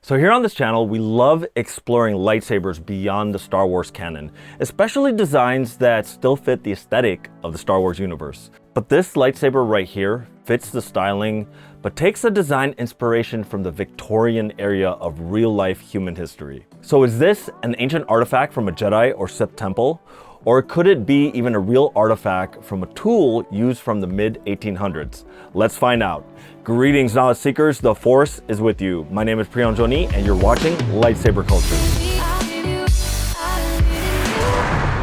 So here on this channel, we love exploring lightsabers beyond the Star Wars canon, especially designs that still fit the aesthetic of the Star Wars universe. But this lightsaber right here fits the styling, but takes a design inspiration from the Victorian era of real-life human history. So is this an ancient artifact from a Jedi or Sith temple? Or could it be even a real artifact from a tool used from the mid-1800s? Let's find out. Greetings, knowledge seekers. The Force is with you. My name is Priyan Joni, and you're watching Lightsaber Culture.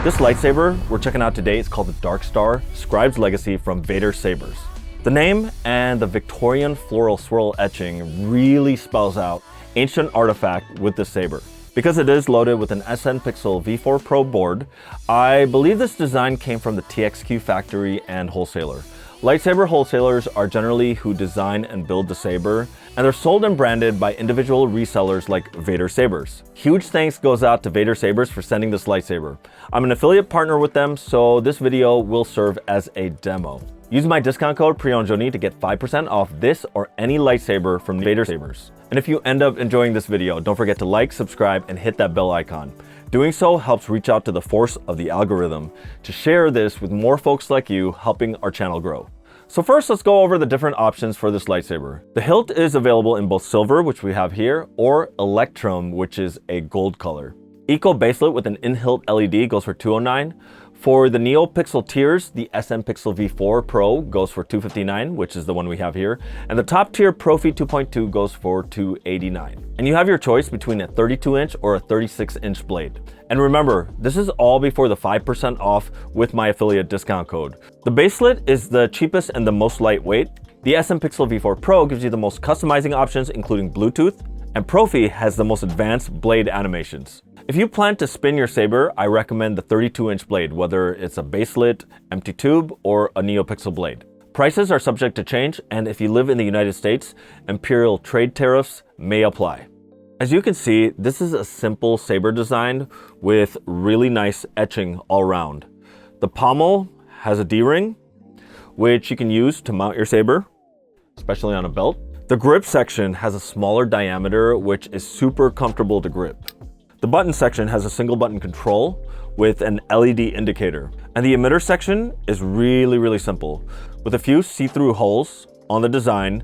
This lightsaber we're checking out today is called the Darkstar, Scribe's Legacy from Vader Sabers. The name and the Victorian floral swirl etching really spells out ancient artifact with the saber. Because it is loaded with an Neopixel V4 Pro board, I believe this design came from the TXQ factory and wholesaler. Lightsaber wholesalers are generally who design and build the saber, and they're sold and branded by individual resellers like Vader Sabers. Huge thanks goes out to Vader Sabers for sending this lightsaber. I'm an affiliate partner with them, so this video will serve as a demo. Use my discount code PriyanJoni to get 5% off this or any lightsaber from Vader Sabers. And if you end up enjoying this video, don't forget to like, subscribe, and hit that bell icon. Doing so helps reach out to the force of the algorithm to share this with more folks like you, helping our channel grow. So first, let's go over the different options for this lightsaber. The hilt is available in both silver, which we have here, or electrum, which is a gold color. Eco baselit with an in-hilt LED goes for $209. For the Neopixel tiers, the Neopixel V4 Pro goes for $259, which is the one we have here. And the top tier Profi 2.2 goes for $289. And you have your choice between a 32-inch or a 36-inch blade. And remember, this is all before the 5% off with my affiliate discount code. The baselit is the cheapest and the most lightweight. The Neopixel V4 Pro gives you the most customizing options, including Bluetooth. And Profi has the most advanced blade animations. If you plan to spin your saber, I recommend the 32-inch blade, whether it's a baselit, empty tube, or a Neopixel blade. Prices are subject to change, and if you live in the United States, imperial trade tariffs may apply. As you can see, this is a simple saber design with really nice etching all around. The pommel has a D-ring, which you can use to mount your saber, especially on a belt. The grip section has a smaller diameter, which is super comfortable to grip. The button section has a single button control with an LED indicator. And the emitter section is really simple, with a few see-through holes on the design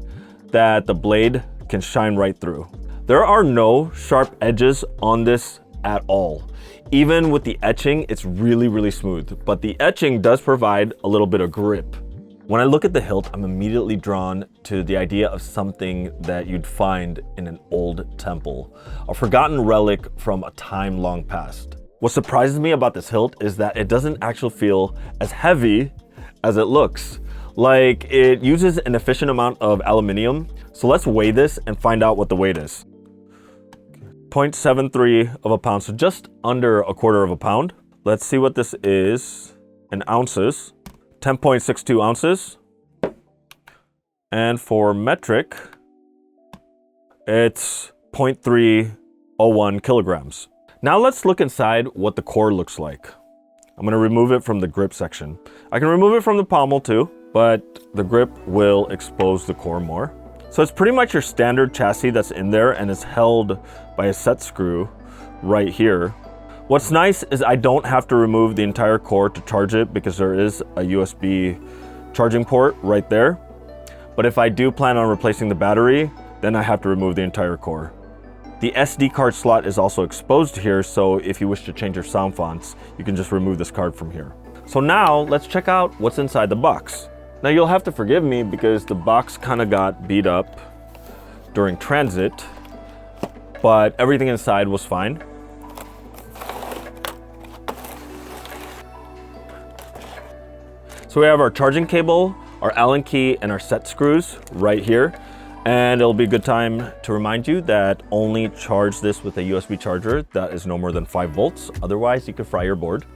that the blade can shine right through. There are no sharp edges on this at all. Even with the etching, it's really smooth, but the etching does provide a little bit of grip. When I look at the hilt, I'm immediately drawn to the idea of something that you'd find in an old temple, a forgotten relic from a time long past. What surprises me about this hilt is that it doesn't actually feel as heavy as it looks. Like, it uses an efficient amount of aluminium. So let's weigh this and find out what the weight is. 0.73 of a pound, so just under a quarter of a pound. Let's see what this is in ounces. 10.62 ounces. And for metric, it's 0.301 kilograms. Now let's look inside what the core looks like. I'm going to remove it from the grip section. I can remove it from the pommel too, but the grip will expose the core more. So it's pretty much your standard chassis that's in there, and it's held by a set screw right here. What's nice is I don't have to remove the entire core to charge it because there is a USB charging port right there. But if I do plan on replacing the battery, then I have to remove the entire core. The SD card slot is also exposed here, so if you wish to change your sound fonts, you can just remove this card from here. So now let's check out what's inside the box. Now you'll have to forgive me because the box kind of got beat up during transit, but everything inside was fine. So we have our charging cable, our Allen key, and our set screws right here. And it'll be a good time to remind you that only charge this with a USB charger that is no more than 5 volts. Otherwise, you could fry your board.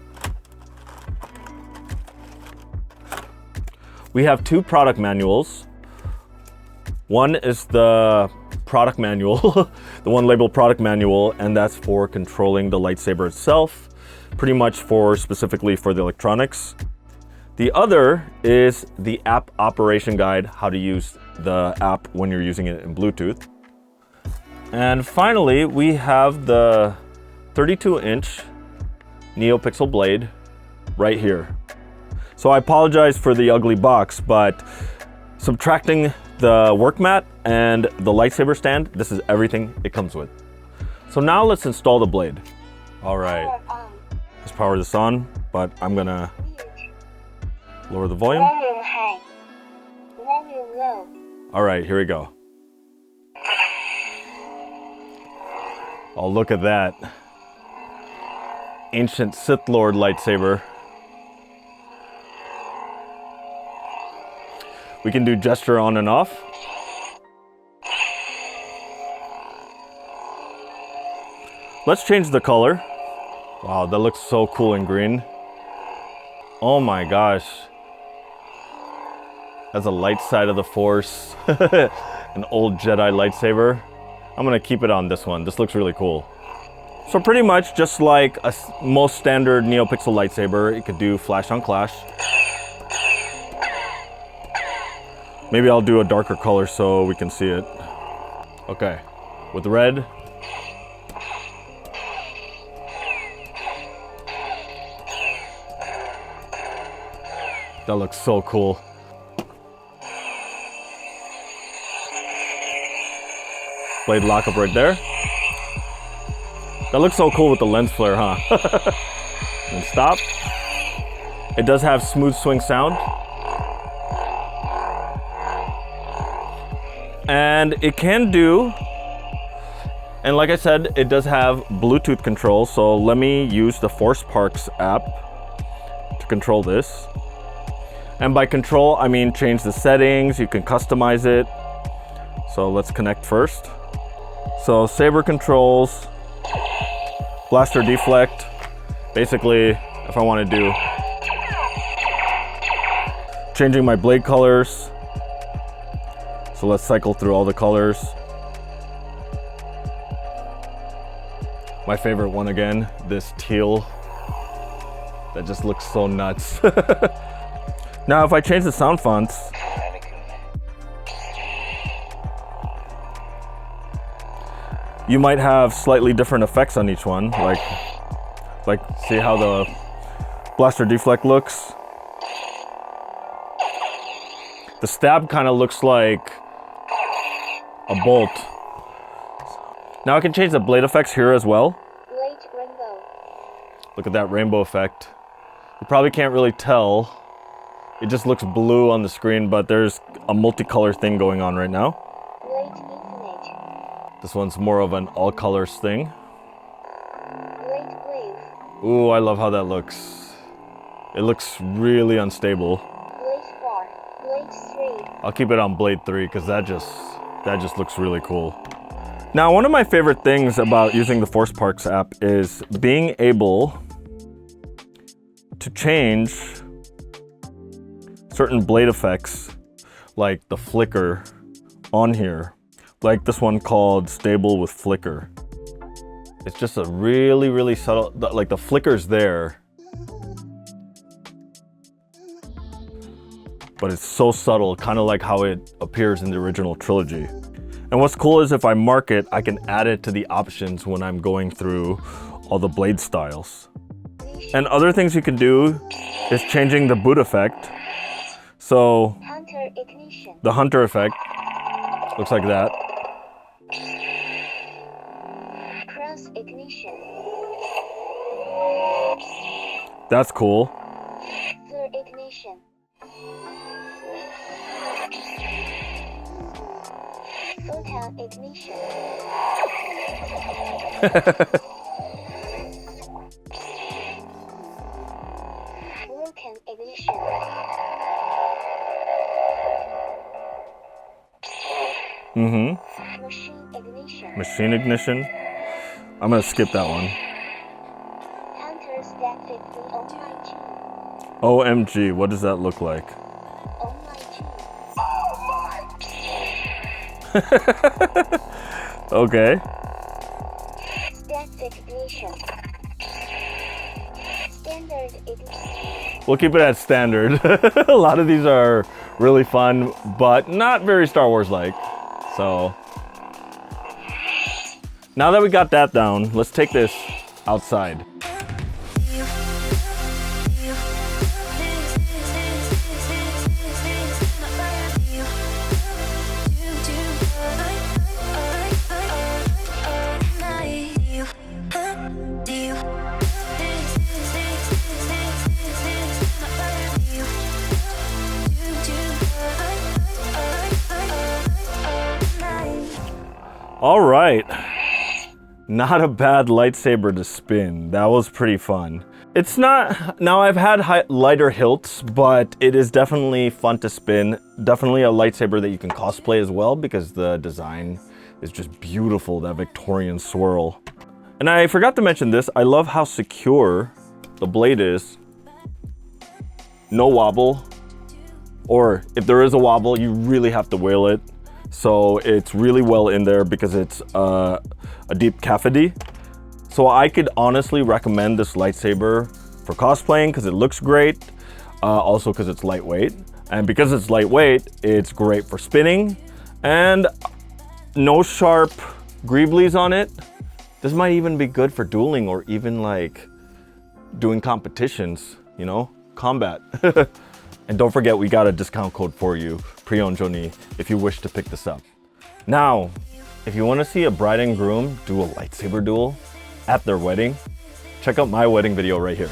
We have 2 product manuals. One is the product manual, the one labeled product manual, and that's for controlling the lightsaber itself, pretty much specifically for the electronics. The other is the app operation guide, how to use the app when you're using it in Bluetooth. And finally, we have the 32-inch Neopixel blade right here. So I apologize for the ugly box, but subtracting the work mat and the lightsaber stand, this is everything it comes with. So now let's install the blade. All right, let's power this on, but I'm gonna lower the volume. Volume high. Volume low. All right, here we go. Oh, look at that. Ancient Sith Lord lightsaber. We can do gesture on and off. Let's change the color. Wow, that looks so cool in green. Oh my gosh. That's a light side of the Force. An old Jedi lightsaber. I'm gonna keep it on this one. This looks really cool. So pretty much just like a most standard Neopixel lightsaber, it could do flash on clash. Maybe I'll do a darker color so we can see it. Okay, with red. That looks so cool. Blade lockup right there. That looks so cool with the lens flare, huh? And stop. It does have smooth swing sound. And it can do, and like I said, it does have Bluetooth control. So let me use the Force Parks app to control this. And by control, I mean change the settings. You can customize it. So let's connect first. So saber controls, blaster deflect. Basically, if I want to do changing my blade colors. So let's cycle through all the colors. My favorite one again, this teal. That just looks so nuts. Now, if I change the sound fonts, you might have slightly different effects on each one. Like see how the blaster deflect looks? The stab kind of looks like a bolt. Now I can change the blade effects here as well. Blade rainbow. Look at that rainbow effect. You probably can't really tell. It just looks blue on the screen, but there's a multicolor thing going on right now. Blade infinite. This one's more of an all colors thing. Blade blade. Ooh, I love how that looks. It looks really unstable. Blade 4. Blade 3. I'll keep it on blade 3 because that just looks really cool. Now, one of my favorite things about using the Force Parks app is being able to change certain blade effects, like the flicker on here, like this one called Stable with Flicker. It's just a really, really subtle, like the flicker's there, but it's so subtle, kind of like how it appears in the original trilogy. And what's cool is if I mark it, I can add it to the options when I'm going through all the blade styles. And other things you can do is changing the boot effect. So Hunter ignition. the hunter effect looks like that. Cross ignition. That's cool. Third ignition. Photon ignition. Broken ignition. Machine ignition. Machine ignition. I'm gonna skip that one. Hunter static OMG. OMG, what does that look like? Okay. Static ignition. Standard ignition. We'll keep it at standard. A lot of these are really fun, but not very Star Wars like. So Now that we got that down, let's take this outside. All right, not a bad lightsaber to spin. That was pretty fun. It's not, now I've had lighter hilts, but it is definitely fun to spin. Definitely a lightsaber that you can cosplay as well because the design is just beautiful, that Victorian swirl. And I forgot to mention this, I love how secure the blade is. No wobble, or if there is a wobble, you really have to wheel it. So it's really well in there because it's a deep cavity. So I could honestly recommend this lightsaber for cosplaying because it looks great. Also because it's lightweight. And because it's lightweight, it's great for spinning. And no sharp greeblies on it. This might even be good for dueling or even like doing competitions, you know, combat. And don't forget, we got a discount code for you, Prionjoni, if you wish to pick this up. Now, if you want to see a bride and groom do a lightsaber duel at their wedding, check out my wedding video right here.